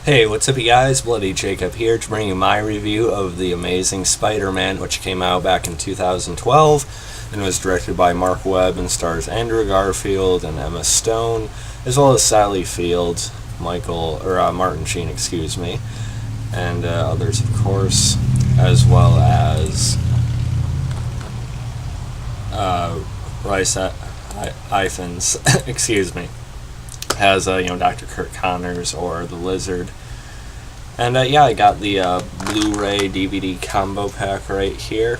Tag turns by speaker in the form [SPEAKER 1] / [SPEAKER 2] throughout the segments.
[SPEAKER 1] Hey, what's up, you guys? Bloody Jacob here to bring you my review of The Amazing SpiderMan, which came out back in 2012 and was directed by Mark Webb and stars Andrew Garfield and Emma Stone, as well as Sally Field, Martin Sheen, and others, of course, as well as Rice Ifans, has Dr. Kurt Connors or the Lizard. And I got the Blu-ray DVD combo pack right here.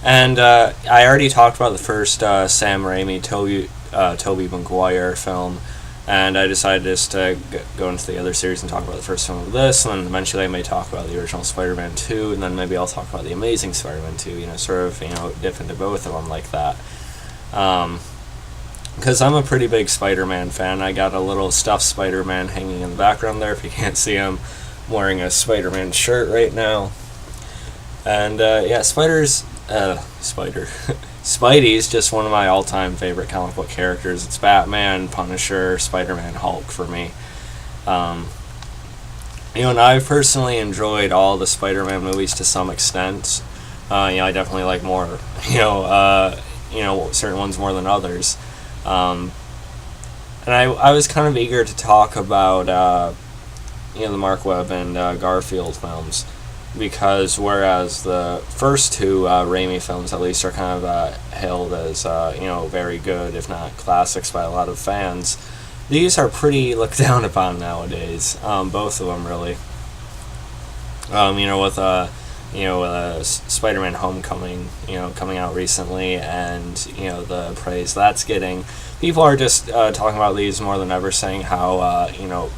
[SPEAKER 1] And I already talked about the first Sam Raimi Tobey Maguire film, and I decided just to go into the other series and talk about the first film of this, and then eventually I may talk about the original Spider-Man 2, and then maybe I'll talk about the Amazing Spider-Man 2, sort of, dip into both of them like that. Because I'm a pretty big Spider-Man fan. I got a little stuffed Spider-Man hanging in the background there. If you can't see him, I'm wearing a Spider-Man shirt right now. And Spidey's just one of my all-time favorite comic book characters. It's Batman, Punisher, Spider-Man, Hulk for me. And I've personally enjoyed all the Spider-Man movies to some extent. I definitely like more, certain ones more than others. And I was kind of eager to talk about, the Mark Webb and Garfield films, because whereas the first two Raimi films, at least, are kind of hailed as, very good, if not classics by a lot of fans, these are pretty looked down upon nowadays, both of them, really. With Spider-Man Homecoming, coming out recently, and, the praise that's getting. People are just talking about these more than ever, saying how,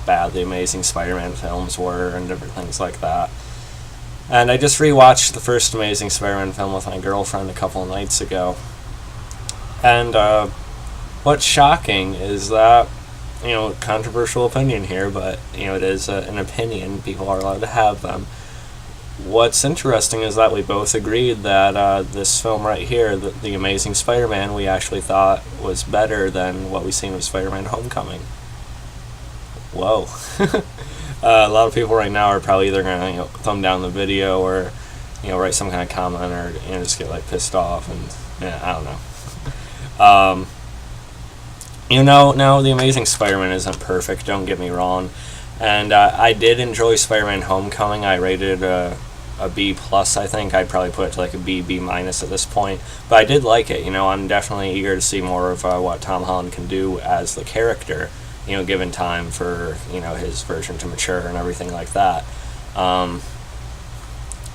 [SPEAKER 1] bad the Amazing Spider-Man films were and different things like that. And I just rewatched the first Amazing Spider-Man film with my girlfriend a couple of nights ago. And what's shocking is that, controversial opinion here, but, it is an opinion. People are allowed to have them. What's interesting is that we both agreed that this film right here, the Amazing Spider-Man, we actually thought was better than what we've seen with Spider-Man Homecoming. Whoa. A lot of people right now are probably either going to thumb down the video or write some kind of comment or just get pissed off, and I don't know. Now the Amazing Spider-Man isn't perfect, don't get me wrong. And I did enjoy Spider-Man Homecoming. I rated a B+, I think. I'd probably put it to a B minus at this point. But I did like it. I'm definitely eager to see more of what Tom Holland can do as the character, given time for, his version to mature and everything like that. And,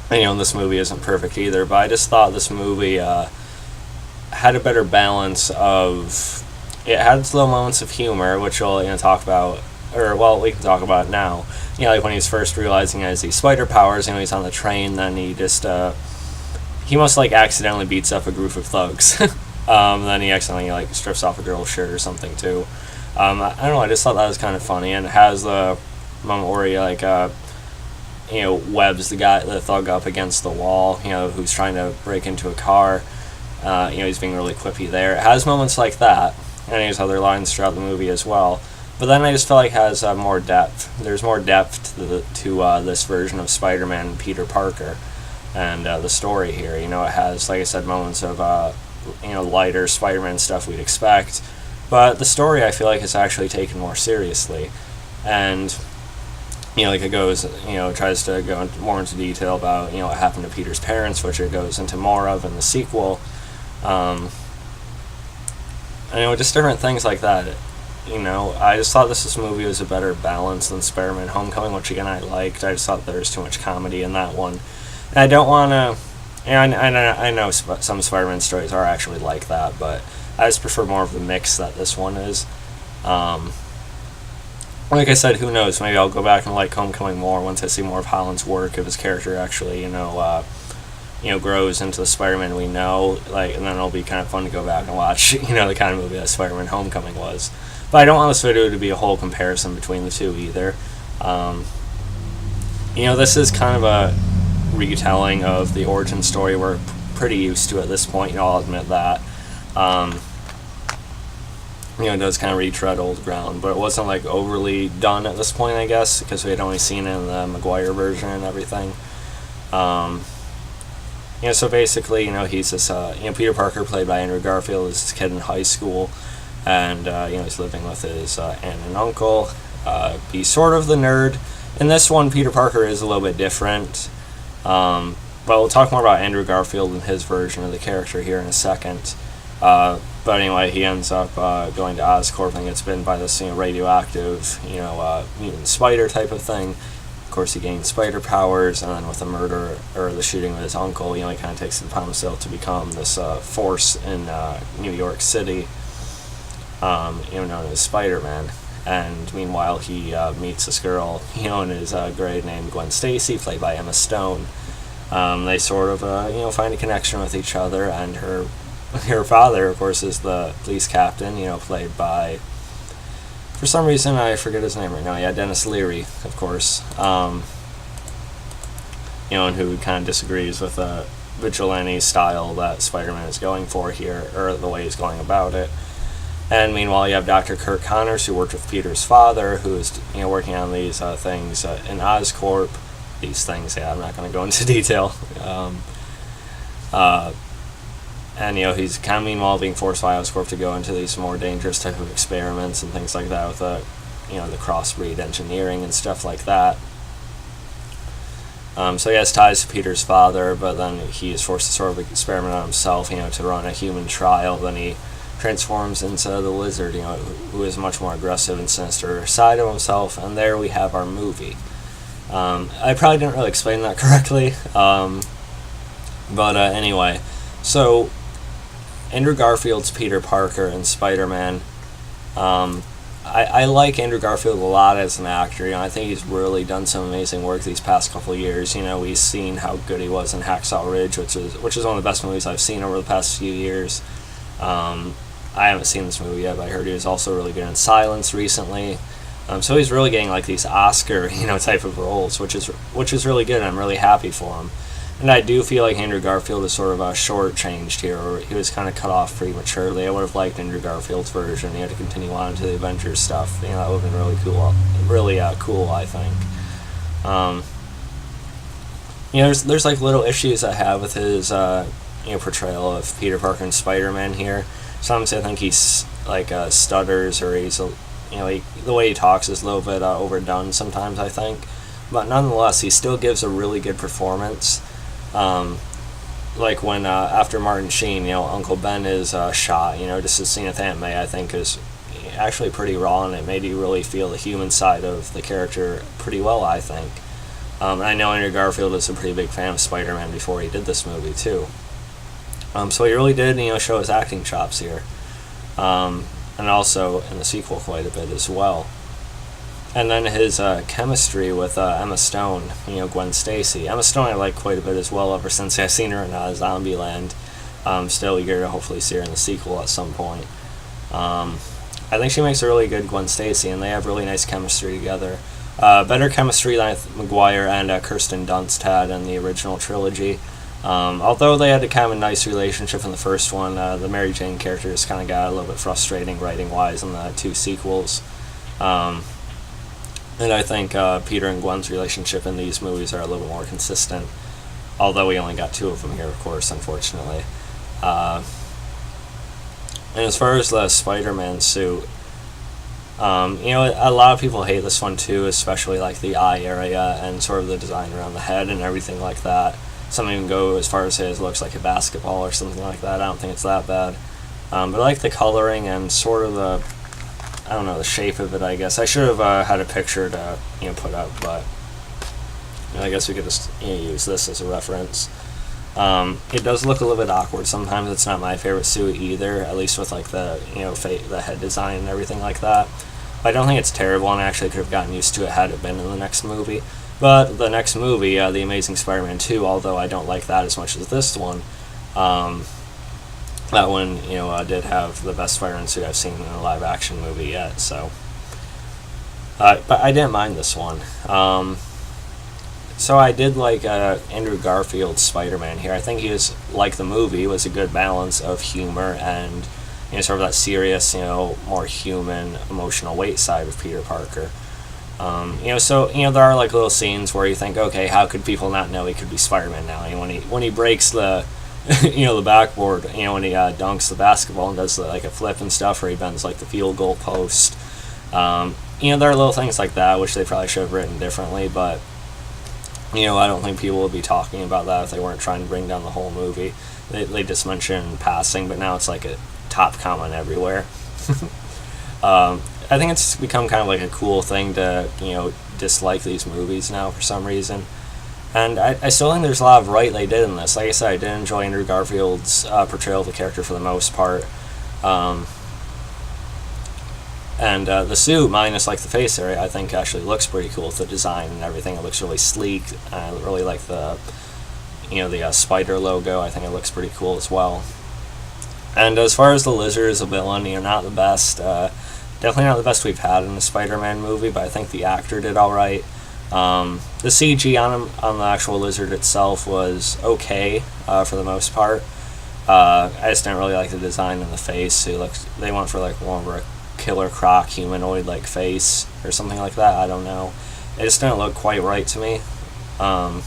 [SPEAKER 1] this movie isn't perfect either, but I just thought this movie had a better balance of... It had its little moments of humor, which we'll, talk about... we can talk about it now. When he's first realizing he has these spider powers, he's on the train, then he just, he must, accidentally beats up a group of thugs. Then he accidentally, strips off a girl's shirt or something, too. I don't know, I just thought that was kind of funny, and it has the moment where he, webs the thug up against the wall, who's trying to break into a car. He's being really quippy there. It has moments like that, and he has other lines throughout the movie as well. But then I just feel like it has more depth. There's more depth to this version of Spider-Man and Peter Parker and the story here. It has, like I said, moments of, lighter Spider-Man stuff we'd expect. But the story, I feel like, is actually taken more seriously. And, it goes, tries to go more into detail about, what happened to Peter's parents, which it goes into more of in the sequel. Just different things like that. I just thought this movie was a better balance than Spider-Man Homecoming, which again I liked. I just thought there was too much comedy in that one. And I don't want to... I know some Spider-Man stories are actually like that, but I just prefer more of the mix that this one is. Like I said, who knows? Maybe I'll go back and like Homecoming more once I see more of Holland's work, if his character actually, grows into the Spider-Man we know. And then it'll be kind of fun to go back and watch, the kind of movie that Spider-Man Homecoming was. But I don't want this video to be a whole comparison between the two either. This is kind of a retelling of the origin story we're pretty used to at this point, I'll admit that. does kind of retread old ground, but it wasn't like overly done at this point, I guess, because we had only seen it in the Maguire version and everything. So basically, he's this, Peter Parker, played by Andrew Garfield, is this kid in high school, and, he's living with his aunt and uncle. He's sort of the nerd. In this one, Peter Parker is a little bit different, but we'll talk more about Andrew Garfield and his version of the character here in a second. But anyway, he ends up going to Oscorp and gets bitten by this radioactive, mutant spider type of thing. Of course, he gains spider powers, and then with the murder or the shooting of his uncle, he kind of takes it upon himself to become this force in New York City, known as Spider-Man. And meanwhile, he meets this girl, in his grade named Gwen Stacy, played by Emma Stone. They sort of, find a connection with each other, and her father, of course, is the police captain, played by, for some reason, I forget his name right now. Yeah, Dennis Leary, of course. And who kind of disagrees with the vigilante style that Spider-Man is going for here, or the way he's going about it. And meanwhile, you have Dr. Kirk Connors, who worked with Peter's father, who is, working on these things in Oscorp. These things, I'm not going to go into detail. And, he's kind of meanwhile being forced by Oscorp to go into these more dangerous type of experiments and things like that with the crossbreed engineering and stuff like that. So he has ties to Peter's father, but then he is forced to sort of experiment on himself, to run a human trial. Then he transforms into the Lizard, who is much more aggressive and sinister side of himself, and there we have our movie. I probably didn't really explain that correctly, but anyway, so Andrew Garfield's Peter Parker in Spider-Man. I like Andrew Garfield a lot as an actor. I think he's really done some amazing work these past couple of years. We've seen how good he was in Hacksaw Ridge, which is one of the best movies I've seen over the past few years. I haven't seen this movie yet, but I heard he was also really good in Silence recently. So he's really getting these Oscar, type of roles, which is really good. And I'm really happy for him. And I do feel like Andrew Garfield is sort of shortcourted here, or he was kind of cut off prematurely. I would have liked Andrew Garfield's version, to continue on to the Avengers stuff. That would have been really cool. Really cool, I think. There's little issues I have with his portrayal of Peter Parker and Spider-Man here. Sometimes I think he's stutters, or he's the way he talks is a little bit overdone sometimes, I think. But nonetheless, he still gives a really good performance. When after Martin Sheen, Uncle Ben is shot, just the scene with Aunt May, I think, is actually pretty raw, and it made you really feel the human side of the character pretty well, I think. And I know Andrew Garfield was a pretty big fan of Spider-Man before he did this movie, too. So he really did, show his acting chops here. And also in the sequel quite a bit as well. And then his chemistry with Emma Stone, Gwen Stacy. Emma Stone I like quite a bit as well ever since I've seen her in Zombieland. Still eager to hopefully see her in the sequel at some point. I think she makes a really good Gwen Stacy, and they have really nice chemistry together. Better chemistry than Maguire and Kirsten Dunst had in the original trilogy. Although they had a kind of a nice relationship in the first one, the Mary Jane character just kind of got a little bit frustrating writing-wise in the two sequels. And I think Peter and Gwen's relationship in these movies are a little more consistent, although we only got two of them here, of course, unfortunately. And as far as the Spider-Man suit, a lot of people hate this one too, especially the eye area and sort of the design around the head and everything like that. Some even go as far as say it looks like a basketball or something like that. I don't think it's that bad. But I like the coloring and sort of the shape of it, I guess. I should have had a picture to, put up, but I guess we could just use this as a reference. It does look a little bit awkward sometimes. It's not my favorite suit either, at least with the head design and everything like that. But I don't think it's terrible, and I actually could have gotten used to it had it been in the next movie. But the next movie, The Amazing SpiderMan 2, although I don't like that as much as this one, that one, did have the best Spider-Man suit I've seen in a live-action movie yet, so. But I didn't mind this one. So I did like Andrew Garfield's Spider-Man here. I think he was, like the movie, was a good balance of humor and, sort of that serious, more human, emotional weight side of Peter Parker. So there are like little scenes where you think, okay, how could people not know he could be Spider-Man now? When he breaks the the backboard, when he dunks the basketball and does like a flip and stuff, or he bends like the field goal post. There are little things like that which they probably should have written differently, but I don't think people would be talking about that if they weren't trying to bring down the whole movie. They just mention in passing, but now it's like a top comment everywhere. I think it's become kind of like a cool thing to dislike these movies now for some reason. And I still think there's a lot of right they did in this. Like I said, I did enjoy Andrew Garfield's portrayal of the character for the most part. And the suit, minus like the face area, I think actually looks pretty cool with the design and everything. It looks really sleek. I really like the spider logo. I think it looks pretty cool as well. And as far as the Lizard as a villain, not the best. Definitely not the best we've had in a Spider-Man movie, but I think the actor did all right. The CG on him, on the actual Lizard itself, was okay for the most part. I just didn't really like the design in the face. They went for like more of a Killer Croc humanoid like face or something like that. I don't know. It just didn't look quite right to me. But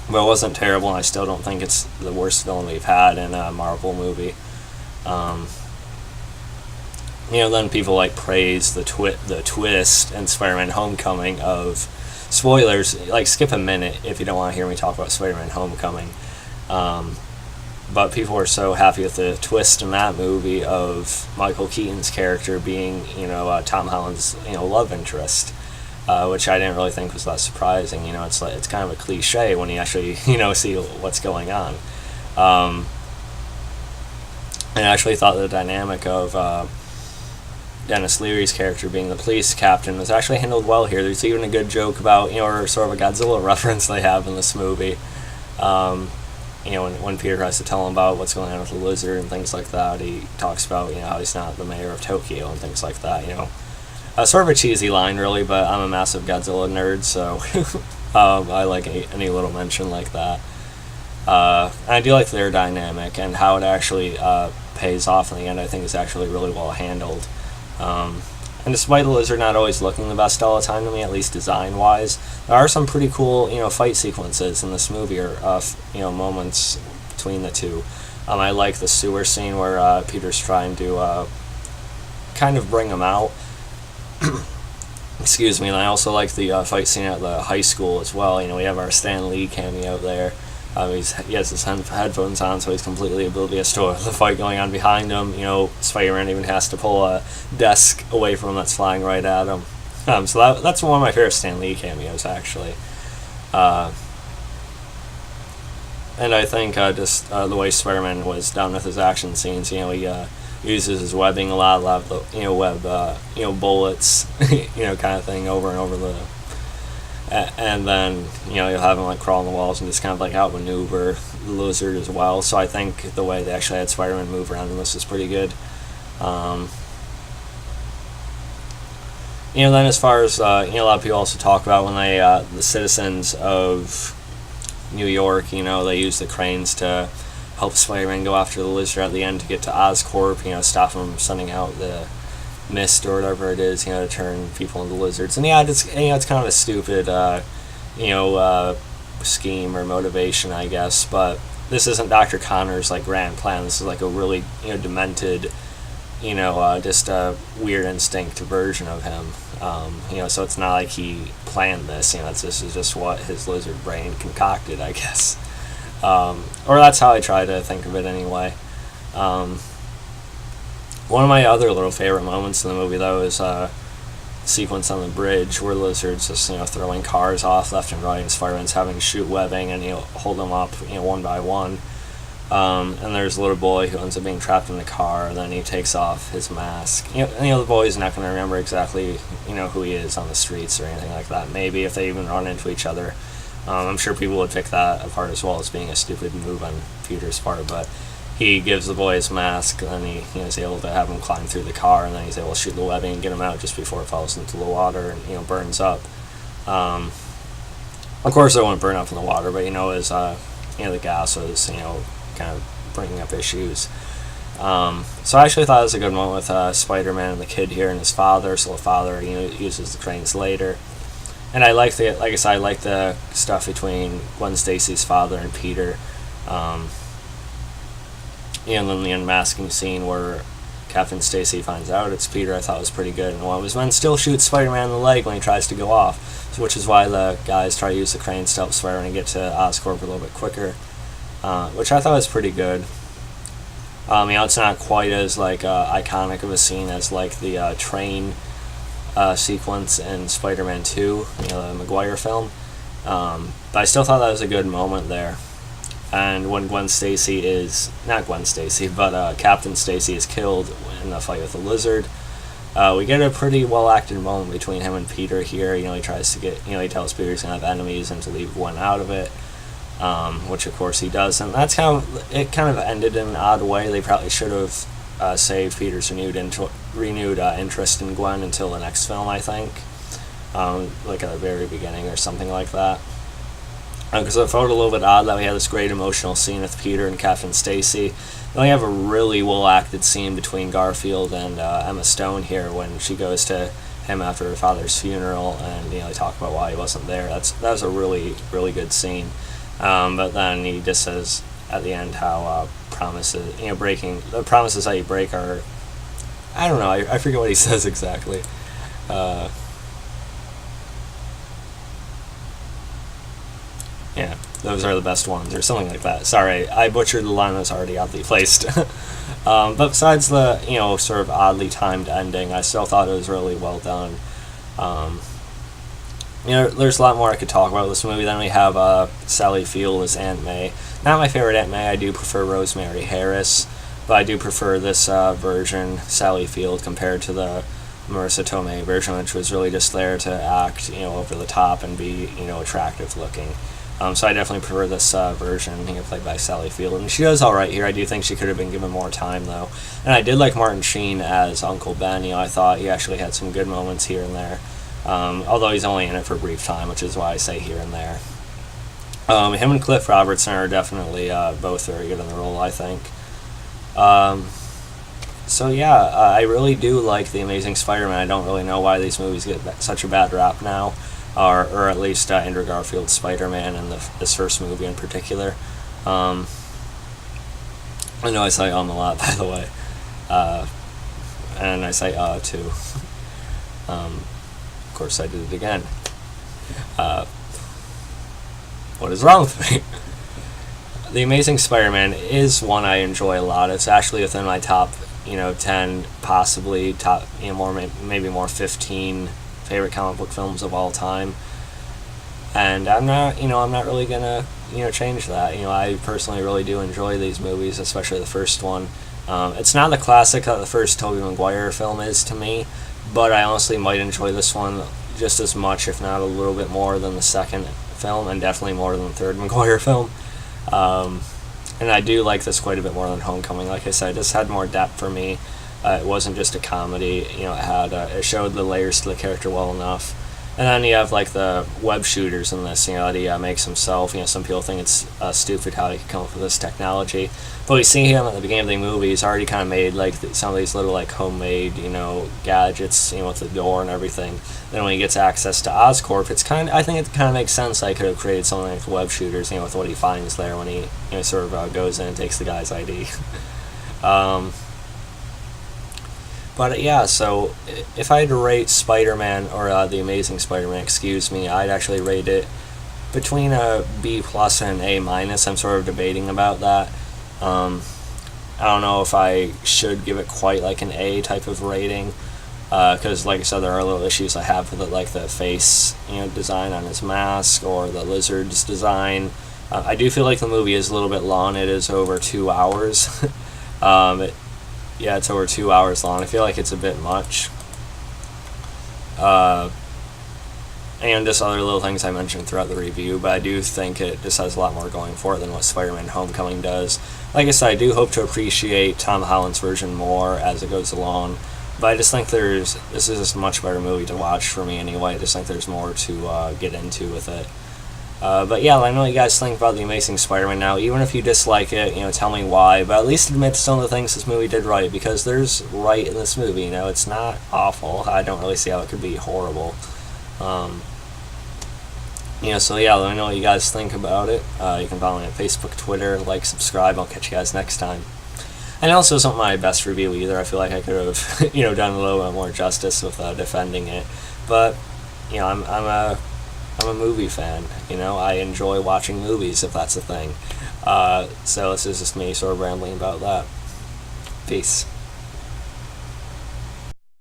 [SPEAKER 1] it wasn't terrible, and I still don't think it's the worst villain we've had in a Marvel movie. Then people like praise the twist in Spider-Man Homecoming of spoilers. Like, skip a minute if you don't want to hear me talk about Spider-Man Homecoming. But people were so happy with the twist in that movie of Michael Keaton's character being, Tom Holland's, love interest, which I didn't really think was that surprising. It's kind of a cliche when you actually, see what's going on. And I actually thought the dynamic of Dennis Leary's character being the police captain was actually handled well here. There's even a good joke about, or sort of a Godzilla reference they have in this movie. When Peter tries to tell him about what's going on with the Lizard and things like that, he talks about, how he's not the mayor of Tokyo and things like that, sort of a cheesy line, really, but I'm a massive Godzilla nerd, so I like any little mention like that. I do like their dynamic, and how it actually pays off in the end, I think is actually really well handled. And despite the Lizard not always looking the best all the time to me, at least design-wise, there are some pretty cool, fight sequences in this movie, or moments between the two. I like the sewer scene where Peter's trying to kind of bring him out. Excuse me. And I also like the fight scene at the high school as well. We have our Stan Lee cameo there. He has his headphones on, so he's completely oblivious to the fight going on behind him. Spider-Man even has to pull a desk away from him that's flying right at him. So that's one of my favorite Stan Lee cameos, actually. And I think just the way Spider-Man was done with his action scenes, he uses his webbing a lot of the web bullets, kind of thing over and over the. And then, you'll have him like crawl on the walls and just kind of like outmaneuver the Lizard as well. So I think the way they actually had Spider-Man move around in this is pretty good. Then as far as, a lot of people also talk about when they, the citizens of New York, they use the cranes to help Spider-Man go after the Lizard at the end to get to Oscorp, stop him from sending out the mist or whatever it is, to turn people into lizards. And it's kind of a stupid, scheme or motivation, I guess. But this isn't Dr. Connor's like grand plan. This is like a really, demented, just a weird instinct version of him. So it's not like he planned this. This is just what his lizard brain concocted, I guess. Or that's how I try to think of it anyway. One of my other little favorite moments in the movie, though, is a sequence on the bridge where Lizard's just, throwing cars off left and right, and Spider-Man's having to shoot webbing and, hold them up, one by one. And there's a little boy who ends up being trapped in the car, and then he takes off his mask. The boy's not going to remember exactly, who he is on the streets or anything like that. Maybe if they even run into each other. I'm sure people would pick that apart as well as being a stupid move on Peter's part, but he gives the boy his mask, and then he is able to have him climb through the car, and then he's able to shoot the webbing and get him out just before it falls into the water and burns up. Of course, it won't burn up in the water, but as the gas was kind of bringing up issues. So I actually thought it was a good moment with Spider-Man and the kid here and his father. So the father, uses the cranes later, and I like like I said, I like the stuff between Gwen Stacy's father and Peter. And then the unmasking scene where Captain Stacy finds out it's Peter, I thought was pretty good. And one of his men still shoots Spider-Man in the leg when he tries to go off, which is why the guys try to use the cranes to help Spider-Man get to Oscorp a little bit quicker, which I thought was pretty good. It's not quite as iconic of a scene as like the train sequence in Spider-Man 2, the Maguire film, but I still thought that was a good moment there. And when Captain Stacy is killed in the fight with the Lizard, we get a pretty well acted moment between him and Peter here. He tries to he tells Peter he's gonna have enemies and to leave Gwen out of it, which of course he does. And that's it kind of ended in an odd way. They probably should have saved Peter's renewed interest in Gwen until the next film, I think, like at the very beginning or something like that. Because I felt a little bit odd that we had this great emotional scene with Peter and Captain Stacy. Then we have a really well-acted scene between Garfield and Emma Stone here when she goes to him after her father's funeral, and they talk about why he wasn't there. That was a really, really good scene. But then he just says at the end how promises, breaking the promises that you break are, I don't know, I forget what he says exactly. Yeah, those are the best ones, or something like that. Sorry, I butchered the line that's already oddly placed. But besides the, sort of oddly timed ending, I still thought it was really well done. There's a lot more I could talk about this movie. Then we have Sally Field as Aunt May. Not my favorite Aunt May. I do prefer Rosemary Harris, but I do prefer this version, Sally Field, compared to the Marissa Tomei version, which was really just there to act, over the top and be, attractive looking. So I definitely prefer this version, played by Sally Field. And she does alright here. I do think she could have been given more time, though. And I did like Martin Sheen as Uncle Ben. I thought he actually had some good moments here and there. Although he's only in it for a brief time, which is why I say here and there. Him and Cliff Robertson are definitely both very good in the role, I think. I really do like The Amazing Spider-Man. I don't really know why these movies get such a bad rap now. Or at least Andrew Garfield's Spider-Man and this first movie in particular. I know I say a lot, by the way. And I say too. Of course I did it again. What is wrong with me? The Amazing Spider-Man is one I enjoy a lot. It's actually within my top, 10, possibly top, maybe more 15 favorite comic book films of all time. And I'm not really gonna, change that. I personally really do enjoy these movies, especially the first one. It's not the classic that the first Tobey Maguire film is to me, but I honestly might enjoy this one just as much, if not a little bit more, than the second film, and definitely more than the third Maguire film. And I do like this quite a bit more than Homecoming. Like I said, this had more depth for me. It wasn't just a comedy. It showed the layers to the character well enough. And then you have the web shooters in this, that he makes himself. Some people think it's stupid how he could come up with this technology, but we see him at the beginning of the movie. He's already kind of made some of these little homemade gadgets, with the door and everything. Then when he gets access to Oscorp, I think it kind of makes sense. I could have created something like web shooters, with what he finds there when he sort of goes in and takes the guy's ID. But yeah, so if I had to rate Spider-Man, or The Amazing Spider-Man, I'd actually rate it between a B+ and an A-. I'm sort of debating about that. I don't know if I should give it quite an A type of rating, because like I said, there are little issues I have with it, like the face design on his mask, or the lizard's design. I do feel like the movie is a little bit long. It is over 2 hours. It's over 2 hours long. I feel like it's a bit much. And just other little things I mentioned throughout the review, but I do think it just has a lot more going for it than what Spider-Man Homecoming does. Like I said, I do hope to appreciate Tom Holland's version more as it goes along, but I just think this is just a much better movie to watch for me anyway. I just think there's more to get into with it. But yeah, let me know what you guys think about the Amazing Spider-Man now. Even if you dislike it, tell me why. But at least admit some of the things this movie did right, because there's right in this movie. It's not awful. I don't really see how it could be horrible. So yeah, let me know what you guys think about it. You can follow me on Facebook, Twitter, like, subscribe. I'll catch you guys next time. And also, it's not my best review either. I feel like I could have, done a little bit more justice with defending it. But, I'm a movie fan. I enjoy watching movies, if that's a thing. So this is just me sort of rambling about that. Peace.